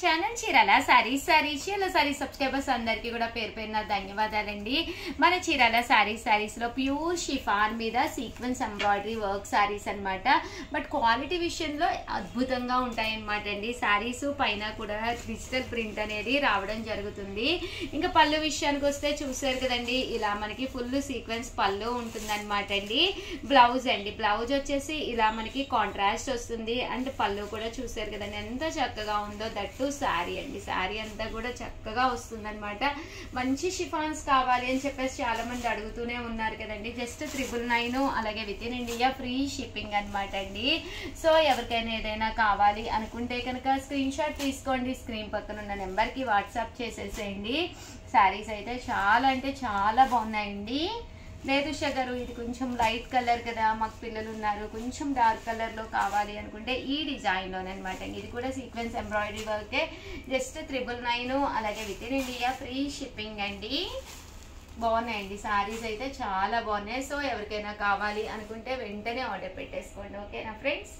Channel Chirala saris subscribers అందరికీ కూడా పేరు పేరున ధన్యవాదాలండి. మన చీరాల సారీస్ లో ప్యూర్ షిఫాన్ మీద సీక్వెన్స్ ఎంబ్రాయిడరీ వర్క్ సారీస్ అన్నమాట. బట్ క్వాలిటీ విషయంలో అద్భుతంగా ఉంటాయి అన్నమాట అండి. సారీస్ పైన కూడా డిజిటల్ ప్రింట్ అనేది రావడం జరుగుతుంది. ఇంకా పళ్ళు విషయానికి వస్తే చూసారు కదండి, ఇలా మనకి ఫుల్ సీక్వెన్స్ పళ్ళు ఉంటుందన్నమాట అండి. బ్లౌజ్ వచ్చేసి ఇలా మనకి కాంట్రాస్ట్ వస్తుంది. అండ్ పళ్ళు కూడా చూసారు కదండి ఎంత చక్కగా ఉందో. దట్టు శారీ అండి, శారీ అంతా కూడా చక్కగా వస్తుంది అనమాట. మంచి షిఫాన్స్ కావాలి అని చెప్పేసి చాలా మంది అడుగుతూనే ఉన్నారు కదండి. జస్ట్ 999 అలాగే with in India free shipping అనమాట అండి. సో ఎవరికైనా ఏదైనా కావాలి అనుకుంటే కనుక స్క్రీన్ షాట్ తీసుకోండి, స్క్రీన్ పక్కన ఉన్న నెంబర్కి వాట్సాప్ చేసేసేయండి. శారీస్ అయితే చాలా అంటే చాలా బాగున్నాయండి. లేదు షగరు ఇది కొంచెం లైట్ కలర్ కదా, మాకు పిల్లలు ఉన్నారు, కొంచెం డార్క్ కలర్లో కావాలి అనుకుంటే ఈ డిజైన్లోనే అనమాట. ఇది కూడా సీక్వెన్స్ ఎంబ్రాయిడరీ వర్కే. జస్ట్ 999 అలాగే with in India free shipping అండి. బాగున్నాయండి శారీస్ అయితే చాలా బాగున్నాయి. సో ఎవరికైనా కావాలి అనుకుంటే వెంటనే ఆర్డర్ పెట్టేసుకోండి. ఓకేనా ఫ్రెండ్స్?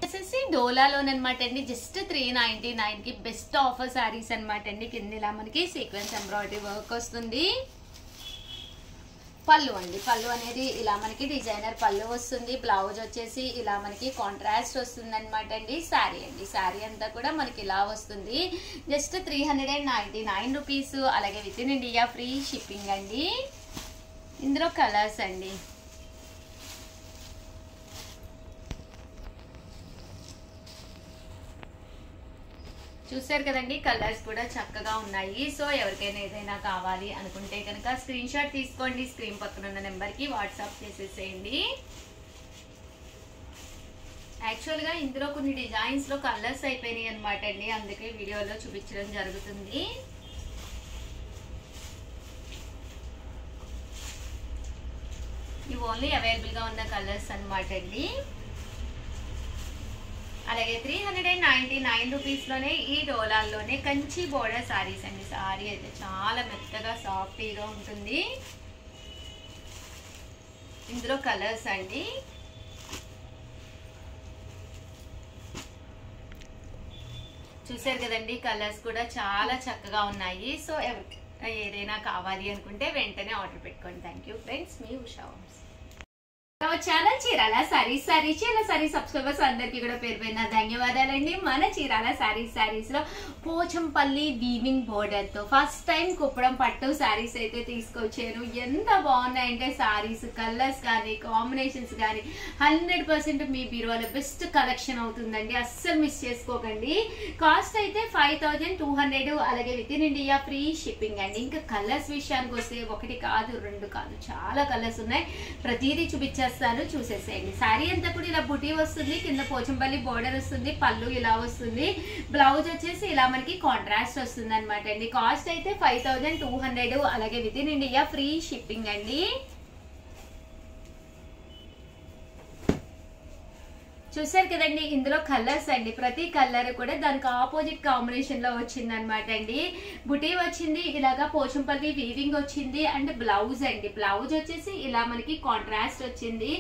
వచ్చేసి డోలాలోనమాట అండి. జస్ట్ 399కి బెస్ట్ ఆఫర్ శారీస్ అనమాట అండి. కింద ఇలా మనకి సీక్వెన్స్ ఎంబ్రాయిడరీ వర్క్ వస్తుంది. పళ్ళు అనేది ఇలా మనకి డిజైనర్ పళ్ళు వస్తుంది. బ్లౌజ్ వచ్చేసి ఇలా మనకి కాంట్రాస్ట్ వస్తుంది అనమాట అండి. శారీ అంతా కూడా మనకి ఇలా వస్తుంది. జస్ట్ 399 రూపీస్ అలాగే with in India free shipping అండి. ఇందులో కలర్స్ అండి, చూసారు కదండి, కలర్స్ కూడా చక్కగా ఉన్నాయి. సో ఎవరికైనా ఏదైనా కావాలి అనుకుంటే కనుక స్క్రీన్ షాట్ తీసుకోండి, స్క్రీన్ పక్కన ఉన్న నెంబర్కి వాట్సాప్ చేసేసేయండి. యాక్చువల్గా ఇందులో కొన్ని డిజైన్స్లో కలర్స్ అయిపోయినాయి అనమాట అండి, అందుకే వీడియోలో చూపించడం జరుగుతుంది. ఇవి ఓన్లీ అవైలబుల్గా ఉన్న కలర్స్ అనమాట అండి. అలాగే 399 రూపీస్లోనే ఈ డోలాల్లోనే కంచి బోర్డర్ సారీస్ అండి. సారీ అయితే చాలా మెత్తగా సాఫ్టీగా ఉంటుంది. ఇందులో కలర్స్ అండి, చూసారు కదండి, కలర్స్ కూడా చాలా చక్కగా ఉన్నాయి. సో ఏదైనా కావాలి అనుకుంటే వెంటనే ఆర్డర్ పెట్టుకోండి. థ్యాంక్ యూ ఫ్రెండ్స్, మీ ఉషా. ఛానల్ చీరాల సారీస్ సబ్స్క్రైబర్స్ అందరికీ కూడా పేరు పేరున ధన్యవాదాలండి. మన చీరాల సారీస్ లో పోచంపల్లి వీవింగ్ బోర్డర్ తో ఫస్ట్ టైం కుప్పడం పట్టు సారీస్ అయితే తీసుకొచ్చారు. ఎంత బాగున్నాయంటే సారీస్ కలర్స్ కానీ కాంబినేషన్స్ కానీ 100% మీ బీరువాలో బెస్ట్ కలెక్షన్ అవుతుందండి. అస్సలు మిస్ చేసుకోకండి. కాస్ట్ అయితే 5200 అలాగే with in India free shipping అండి. ఇంకా కలర్స్ విషయానికి వస్తే 1 కాదు 2 కాదు చాలా కలర్స్ ఉన్నాయి. ప్రతిదీ చూపించేస్తాను, చూసేసేయండి. శారీ అంతా కూడా ఇలా బుటీ వస్తుంది, కింద పోచంపల్లి బోర్డర్ వస్తుంది, పళ్ళు ఇలా వస్తుంది, బ్లౌజ్ వచ్చేసి ఇలా మనకి కాంట్రాస్ట్ వస్తుంది అనమాట అండి. కాస్ట్ అయితే 5200 అలాగే with in India free shipping అండి. చూసారు కదండి, ఇందులో కలర్స్ అండి, ప్రతి కలర్ కూడా దానికి ఆపోజిట్ కాంబినేషన్ లో వచ్చింది అనమాట అండి. బుటీ వచ్చింది, ఇలాగా పోచంపల్లి వీవింగ్ వచ్చింది. అండ్ బ్లౌజ్ అండి, బ్లౌజ్ వచ్చేసి ఇలా మనకి కాంట్రాస్ట్ వచ్చింది.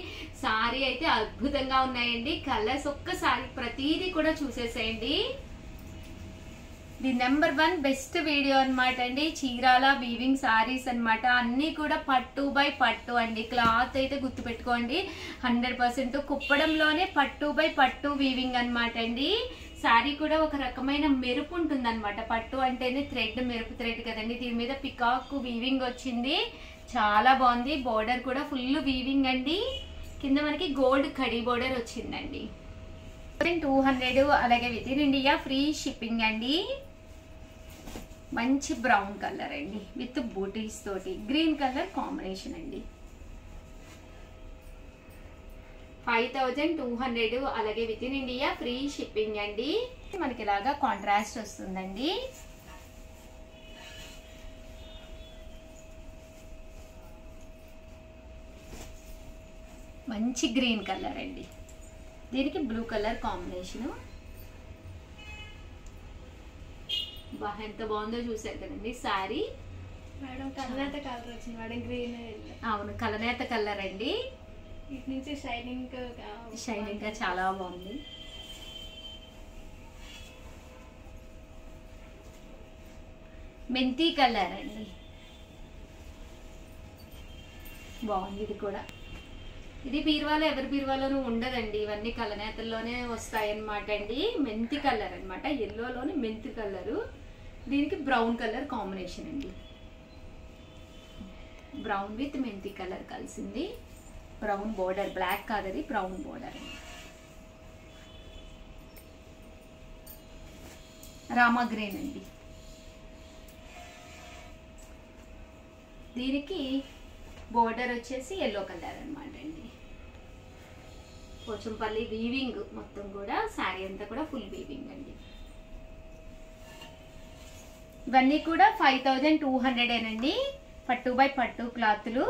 సారీ అయితే అద్భుతంగా ఉన్నాయండి. కలర్స్ ఒక్కసారి ప్రతిదీ కూడా చూసేసేయండి. ది నెంబర్ 1 బెస్ట్ వీడియో అనమాట అండి. చీరాల వీవింగ్ సారీస్ అనమాట. అన్ని కూడా పట్టు బై పట్టు అండి. క్లాత్ అయితే గుర్తుపెట్టుకోండి, 100% కుప్పడంలోనే పట్టు బై పట్టు వీవింగ్ అనమాట అండి. శారీ కూడా ఒక రకమైన మెరుపు ఉంటుంది అనమాట. పట్టు అంటేనే థ్రెడ్, మెరుపు థ్రెడ్ కదండి. దీని మీద పికాక్ వీవింగ్ వచ్చింది, చాలా బాగుంది. బోర్డర్ కూడా ఫుల్ వీవింగ్ అండి. కింద మనకి గోల్డ్ కడీ బోర్డర్ వచ్చిందండి. 200 అలాగే with in India free shipping అండి. మంచి బ్రౌన్ కలర్ అండి విత్ బూటీస్ తోటి గ్రీన్ కలర్ కాంబినేషన్ అండి. 5200 అలాగే with in India free shipping అండి. మనకి ఇలాగా కాంట్రాస్ట్ వస్తుందండి. మంచి గ్రీన్ కలర్ అండి, దీనికి బ్లూ కలర్ కాంబినేషను. ఎంత బాగుందో చూసారు కదండి శారీ. మేడం కలనేత కలర్ వచ్చింది మేడం, గ్రీన్. అవును, కలనేత కలర్ అండి. ఇటు నుంచి షైనింగ్ గా చాలా బాగుంది. మెంతి కలర్ అండి, బాగుంది. ఇది కూడా ఇది బీరువాలో ఎవరి బీరువాలోనూ ఉండదండి, ఇవన్నీ కలనేతల్లోనే వస్తాయి అన్నమాట అండి. మెంతి కలర్ అనమాట, ఎల్లోలోని మెంతి కలరు. దీనికి బ్రౌన్ కలర్ కాంబినేషన్ అండి, బ్రౌన్ విత్ మెంతి కలర్ కలిసింది. బ్రౌన్ బోర్డర్, బ్లాక్ కాదు అది, బ్రౌన్ బోర్డర్. రామా గ్రీన్ అండి. దీనికి బోర్డర్ వచ్చేసి ఎల్లో కలర్ అనమాట అండి. పోచంపల్లి వీవింగ్ మొత్తం కూడా, శారీ అంతా కూడా ఫుల్ వీవింగ్ అండి. ఇవన్నీ కూడా 5200 అండి, పట్టు బై పట్టు క్లాత్లు.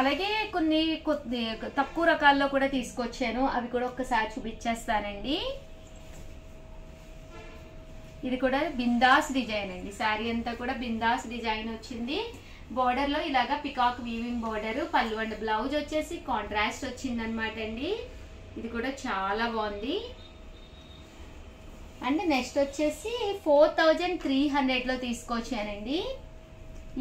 అలాగే కొన్ని తక్కువ రకాల్లో కూడా తీసుకొచ్చాను, అవి కూడా ఒక్కసారి చూపించేస్తానండి. ఇది కూడా బిందాస్ డిజైన్ అండి, శారీ అంతా కూడా బిందాస్ డిజైన్ వచ్చింది. బోర్డర్ లో ఇలాగా పికాక్ వీవింగ్ బోర్డర్, పళ్ళు అండ్ బ్లౌజ్ వచ్చేసి కాంట్రాస్ట్ వచ్చింది అనమాట అండి. ఇది కూడా చాలా బాగుంది. అండ్ నెక్స్ట్ వచ్చేసి 4300 తీసుకొచ్చానండి.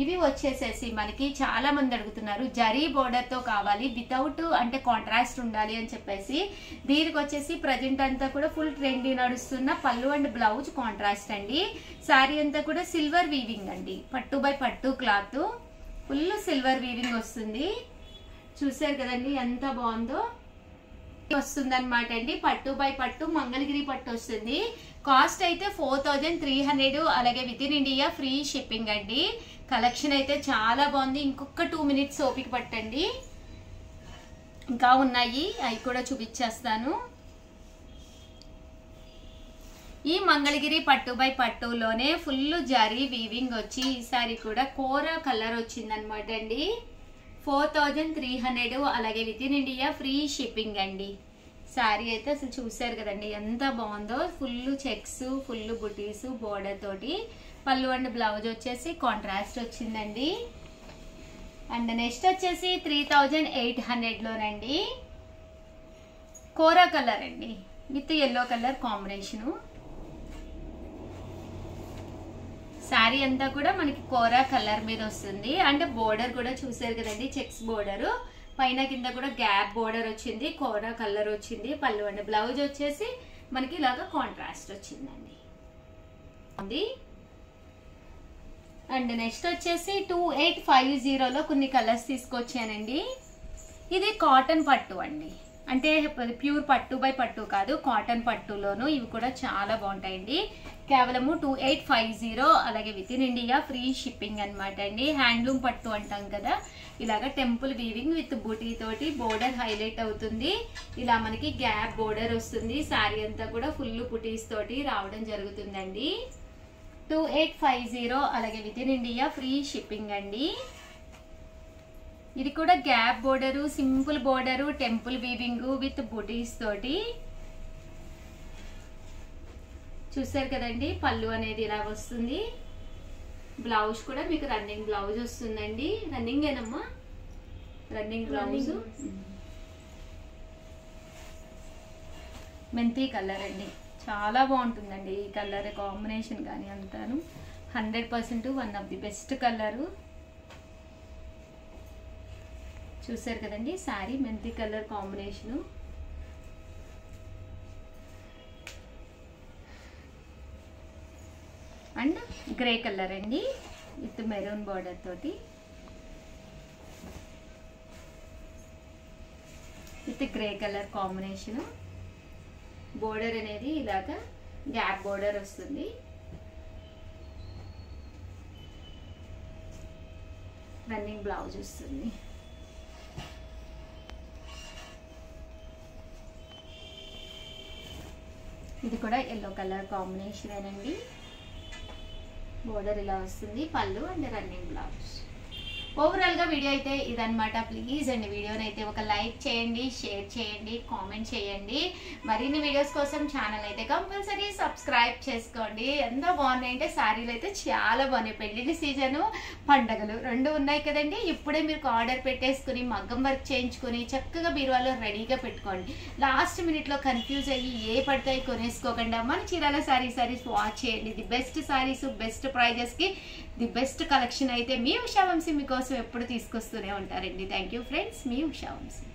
ఇవి వచ్చేసేసి మనకి చాలా మంది అడుగుతున్నారు, జరీ బోర్డర్ తో కావాలి, వితౌట్ అంటే కాంట్రాస్ట్ ఉండాలి అని చెప్పేసి. దీనికి వచ్చేసి ప్రజెంట్ అంతా కూడా ఫుల్ ట్రెండీ నడుస్తున్న పళ్ళు అండ్ బ్లౌజ్ కాంట్రాస్ట్ అండి. శారీ అంతా కూడా సిల్వర్ వీవింగ్ అండి, పట్టు బై పట్టు క్లాత్, ఫుల్ సిల్వర్ వీవింగ్ వస్తుంది. చూసారు కదండి ఎంత బాగుందో వస్తుంది అనమాట అండి. పట్టు బై పట్టు మంగళగిరి పట్టు వస్తుంది. కాస్ట్ అయితే 4300, అలాగే with in India free shipping అండి. కలెక్షన్ అయితే చాలా బాగుంది. ఇంకొక 2 మినిట్స్ ఓపిక పట్టండి, ఇంకా ఉన్నాయి, అవి కూడా చూపించేస్తాను. ఈ మంగళగిరి పట్టు బై పట్టులోనే ఫుల్ జరీ వీవింగ్ వచ్చి, ఈసారి కూడా కోరా కలర్ వచ్చింది అనమాట అండి. 4300, అలాగే with in India free shipping అండి. శారీ అయితే అసలు చూసారు కదండి ఎంత బాగుందో, ఫుల్ చెక్స్, ఫుల్ బుటీస్ బోర్డర్ తోటి. పళ్ళు అండ్ బ్లౌజ్ వచ్చేసి కాంట్రాస్ట్ వచ్చిందండి. అండ్ నెక్స్ట్ వచ్చేసి 3800లోనండి, కోరా కలర్ అండి with yellow colour combination. Sari అంతా కూడా మనకి కోరా కలర్ మీద వస్తుంది. అండ్ బోర్డర్ కూడా చూసారు కదండి, చెక్స్ బోర్డర్, పైన కింద కూడా గ్యాప్ బోర్డర్ వచ్చింది, కోరా కలర్ వచ్చింది. పళ్ళు అండ్ బ్లౌజ్ వచ్చేసి మనకి ఇలాగా కాంట్రాస్ట్ వచ్చిందండి. అండ్ నెక్స్ట్ వచ్చేసి 2850లో కొన్ని కలర్స్ తీసుకొచ్చానండి. ఇది కాటన్ పట్టు అండి, అంటే ప్యూర్ పట్టు బై పట్టు కాదు, కాటన్ పట్టులోను ఇవి కూడా చాలా బాగుంటాయండి. కేవలము 2850, అలాగే with in India free shipping అనమాట అండి. హ్యాండ్లూమ్ పట్టు అంటాం కదా, ఇలాగా టెంపుల్ వీవింగ్ విత్ బూటీ తోటి బోర్డర్ హైలైట్ అవుతుంది. ఇలా మనకి గ్యాప్ బోర్డర్ వస్తుంది. శారీ అంతా కూడా ఫుల్ బుటీస్ తోటి రావడం జరుగుతుందండి. 2850, అలాగే with in India free shipping అండి. ఇది కూడా gap border, simple border, temple weaving with బుటీస్ తోటి. చూసారు కదండి, పళ్ళు అనేది ఇలా వస్తుంది. బ్లౌజ్ కూడా మీకు రన్నింగ్ బ్లౌజ్ వస్తుందండి. రన్నింగ్ ఏనమ్మా, రన్నింగ్ బ్లౌజ్. మెంతి కలర్ అండి, చాలా బాగుంటుందండి ఈ కలర్ కాంబినేషన్ కానీ అంతాను. 100% one of the best colour. చూసారు కదండి, శారీ మెంతి colour combination. And grey colour అండి విత్ మెరూన్ బార్డర్ తోటి, with grey colour combination. Border అనేది ఇలాగా గ్యాప్ బోర్డర్ వస్తుంది. రన్నింగ్ బ్లౌజ్ వస్తుంది. ఇది కూడా ఎల్లో కలర్ కాంబినేషన్ అండి. బోర్డర్ ఇలా వస్తుంది, పళ్ళు అండ్ రన్నింగ్ బ్లౌజ్. ఓవరాల్ గా వీడియో అయితే ఇదనమాట. ప్లీజ్ అండి వీడియోని అయితే ఒక లైక్ చేయండి, షేర్ చేయండి, కామెంట్ చేయండి. మరిన్ని వీడియోస్ కోసం ఛానల్ అయితే కంపల్సరీ సబ్స్క్రైబ్ చేసుకోండి. ఎంత బాగున్నాయి అంటే శారీలు అయితే చాలా బాగున్నాయి. పెళ్లిళ్ళ సీజను, పండగలు రెండు ఉన్నాయి కదండి. ఇప్పుడే మీరు ఆర్డర్ పెట్టేసుకుని మగ్గం వర్క్ చేయించుకుని చక్కగా బీరువాలో రెడీగా పెట్టుకోండి. లాస్ట్ మినిట్ లో కన్ఫ్యూజ్ అయ్యి ఏ పడతాయి కొనేసుకోకుండా మన చీరాల సారీస్ వాచ్ చేయండి. The best sarees, best prices కి ది బెస్ట్ కలెక్షన్ అయితే మీ ఉషా వంశీ మీకోసం ఎప్పుడు తీసుకొస్తూనే ఉంటారండి. థ్యాంక్ యూ ఫ్రెండ్స్, మీ ఉషా వంశీ.